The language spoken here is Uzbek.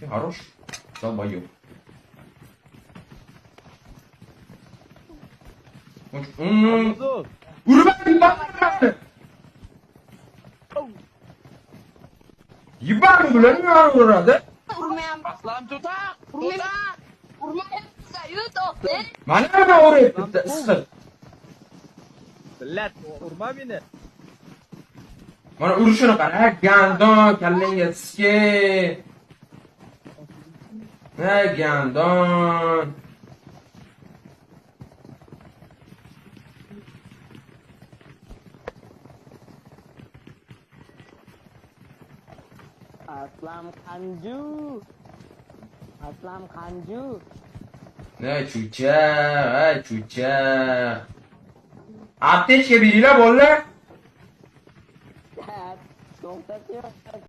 Хорош. Долбоёб. Urma! Yıbar mı lan ya orada? Urmayam. Aslan tutak! Urmayam. Tutak! Urmayam. Sayıt o. Mana ne oraya gitti? Isır. Millat, urma beni. Mana urishini qara, gandon, kallenga ski. Ha, gandon. Aslam Kanju. Aslam Kanju. Ne chucha, ha chucha. Aptechka beringlar bolalar.